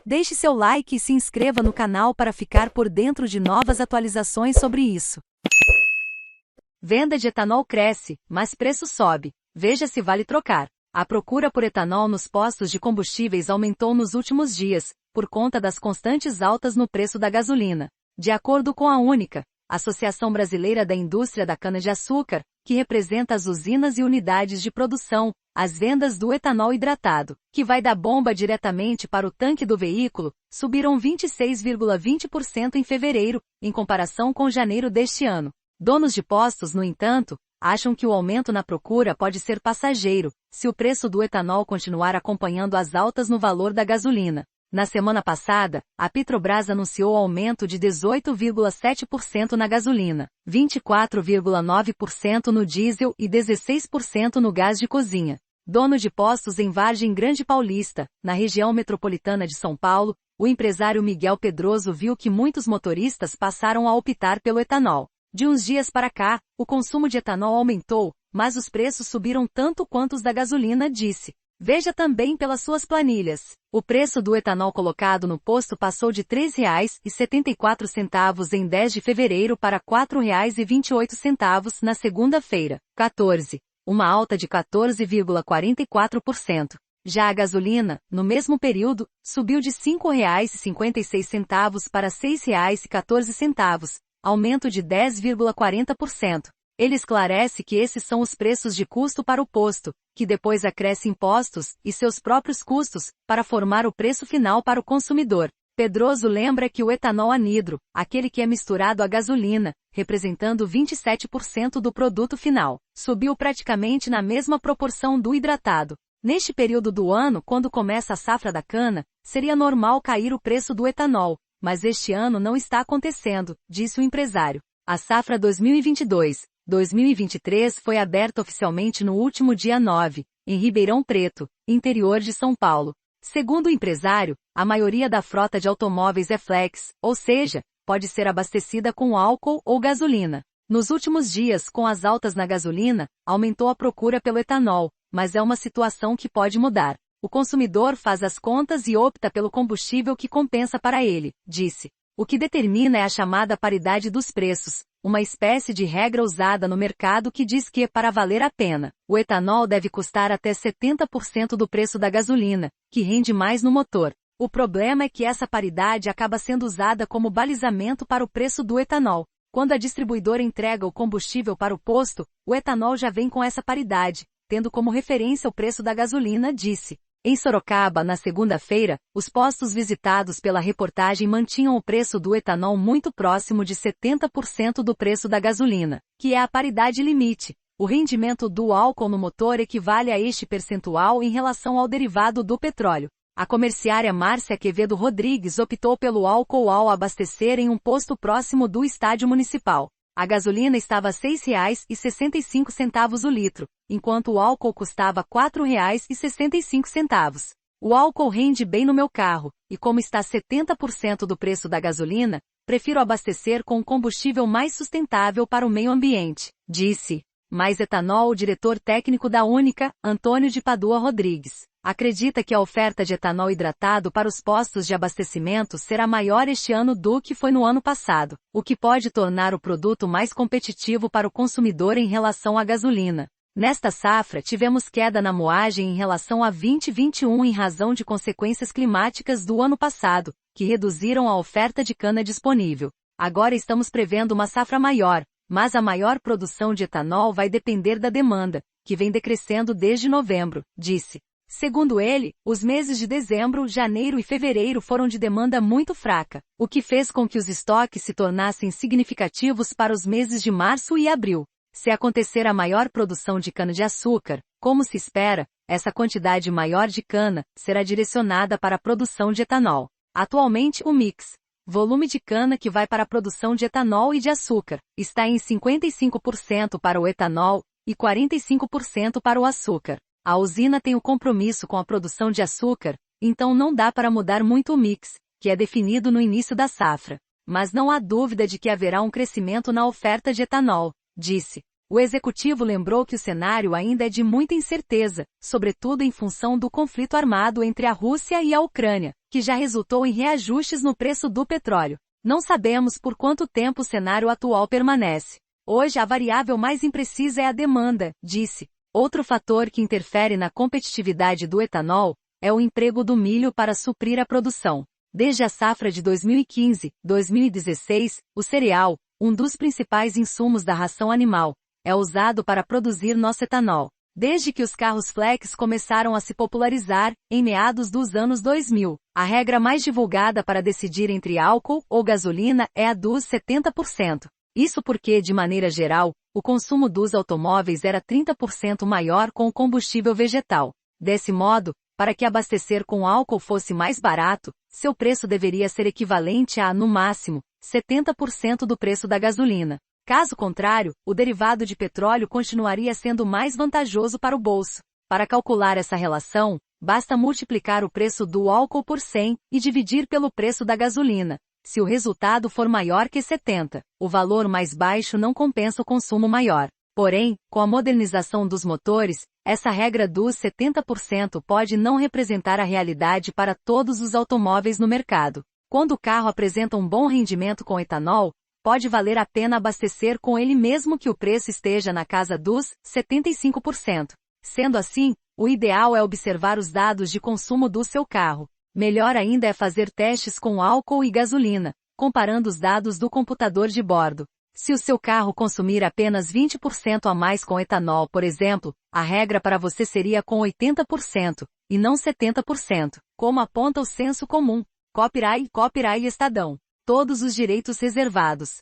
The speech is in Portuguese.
Deixe seu like e se inscreva no canal para ficar por dentro de novas atualizações sobre isso. Venda de etanol cresce, mas preço sobe. Veja se vale trocar. A procura por etanol nos postos de combustíveis aumentou nos últimos dias, por conta das constantes altas no preço da gasolina. De acordo com a Única, Associação Brasileira da Indústria da Cana-de-Açúcar, que representa as usinas e unidades de produção, as vendas do etanol hidratado, que vai da bomba diretamente para o tanque do veículo, subiram 26,20% em fevereiro, em comparação com janeiro deste ano. Donos de postos, no entanto, acham que o aumento na procura pode ser passageiro, se o preço do etanol continuar acompanhando as altas no valor da gasolina. Na semana passada, a Petrobras anunciou aumento de 18,7% na gasolina, 24,9% no diesel e 16% no gás de cozinha. Dono de postos em Vargem Grande Paulista, na região metropolitana de São Paulo, o empresário Miguel Pedroso viu que muitos motoristas passaram a optar pelo etanol. De uns dias para cá, o consumo de etanol aumentou, mas os preços subiram tanto quanto os da gasolina, disse. Veja também pelas suas planilhas. O preço do etanol colocado no posto passou de R$ 3,74 em 10 de fevereiro para R$ 4,28 na segunda-feira, 14, uma alta de 14,44%. Já a gasolina, no mesmo período, subiu de R$ 5,56 para R$ 6,14, aumento de 10,40%. Ele esclarece que esses são os preços de custo para o posto, que depois acresce impostos e seus próprios custos, para formar o preço final para o consumidor. Pedroso lembra que o etanol anidro, aquele que é misturado à gasolina, representando 27% do produto final, subiu praticamente na mesma proporção do hidratado. Neste período do ano, quando começa a safra da cana, seria normal cair o preço do etanol, mas este ano não está acontecendo, disse o empresário. A safra 2022-2023 foi aberta oficialmente no último dia 9, em Ribeirão Preto, interior de São Paulo. Segundo o empresário, a maioria da frota de automóveis é flex, ou seja, pode ser abastecida com álcool ou gasolina. Nos últimos dias, com as altas na gasolina, aumentou a procura pelo etanol, mas é uma situação que pode mudar. O consumidor faz as contas e opta pelo combustível que compensa para ele, disse. O que determina é a chamada paridade dos preços, uma espécie de regra usada no mercado que diz que, para valer a pena, o etanol deve custar até 70% do preço da gasolina, que rende mais no motor. O problema é que essa paridade acaba sendo usada como balizamento para o preço do etanol. Quando a distribuidora entrega o combustível para o posto, o etanol já vem com essa paridade, tendo como referência o preço da gasolina, disse. Em Sorocaba, na segunda-feira, os postos visitados pela reportagem mantinham o preço do etanol muito próximo de 70% do preço da gasolina, que é a paridade limite. O rendimento do álcool no motor equivale a este percentual em relação ao derivado do petróleo. A comerciária Márcia Quevedo Rodrigues optou pelo álcool ao abastecer em um posto próximo do estádio municipal. A gasolina estava R$ 6,65 o litro, enquanto o álcool custava R$ 4,65. O álcool rende bem no meu carro, e como está 70% do preço da gasolina, prefiro abastecer com um combustível mais sustentável para o meio ambiente, disse. Mais etanol. O diretor técnico da Única, Antônio de Padua Rodrigues, acredita que a oferta de etanol hidratado para os postos de abastecimento será maior este ano do que foi no ano passado, o que pode tornar o produto mais competitivo para o consumidor em relação à gasolina. Nesta safra, tivemos queda na moagem em relação a 2021 em razão de consequências climáticas do ano passado, que reduziram a oferta de cana disponível. Agora estamos prevendo uma safra maior, mas a maior produção de etanol vai depender da demanda, que vem decrescendo desde novembro, disse. Segundo ele, os meses de dezembro, janeiro e fevereiro foram de demanda muito fraca, o que fez com que os estoques se tornassem significativos para os meses de março e abril. Se acontecer a maior produção de cana-de-açúcar, como se espera, essa quantidade maior de cana será direcionada para a produção de etanol. Atualmente, o mix, volume de cana que vai para a produção de etanol e de açúcar, está em 55% para o etanol e 45% para o açúcar. A usina tem o compromisso com a produção de açúcar, então não dá para mudar muito o mix, que é definido no início da safra. Mas não há dúvida de que haverá um crescimento na oferta de etanol, disse. O executivo lembrou que o cenário ainda é de muita incerteza, sobretudo em função do conflito armado entre a Rússia e a Ucrânia, que já resultou em reajustes no preço do petróleo. Não sabemos por quanto tempo o cenário atual permanece. Hoje a variável mais imprecisa é a demanda, disse. Outro fator que interfere na competitividade do etanol é o emprego do milho para suprir a produção. Desde a safra de 2015-2016, o cereal, um dos principais insumos da ração animal, é usado para produzir nosso etanol. Desde que os carros flex começaram a se popularizar, em meados dos anos 2000, a regra mais divulgada para decidir entre álcool ou gasolina é a dos 70%. Isso porque, de maneira geral, o consumo dos automóveis era 30% maior com o combustível vegetal. Desse modo, para que abastecer com álcool fosse mais barato, seu preço deveria ser equivalente a, no máximo, 70% do preço da gasolina. Caso contrário, o derivado de petróleo continuaria sendo mais vantajoso para o bolso. Para calcular essa relação, basta multiplicar o preço do álcool por 100 e dividir pelo preço da gasolina. Se o resultado for maior que 70, o valor mais baixo não compensa o consumo maior. Porém, com a modernização dos motores, essa regra dos 70% pode não representar a realidade para todos os automóveis no mercado. Quando o carro apresenta um bom rendimento com etanol, pode valer a pena abastecer com ele mesmo que o preço esteja na casa dos 75%. Sendo assim, o ideal é observar os dados de consumo do seu carro. Melhor ainda é fazer testes com álcool e gasolina, comparando os dados do computador de bordo. Se o seu carro consumir apenas 20% a mais com etanol, por exemplo, a regra para você seria com 80%, e não 70%, como aponta o senso comum. Copyright Estadão. Todos os direitos reservados.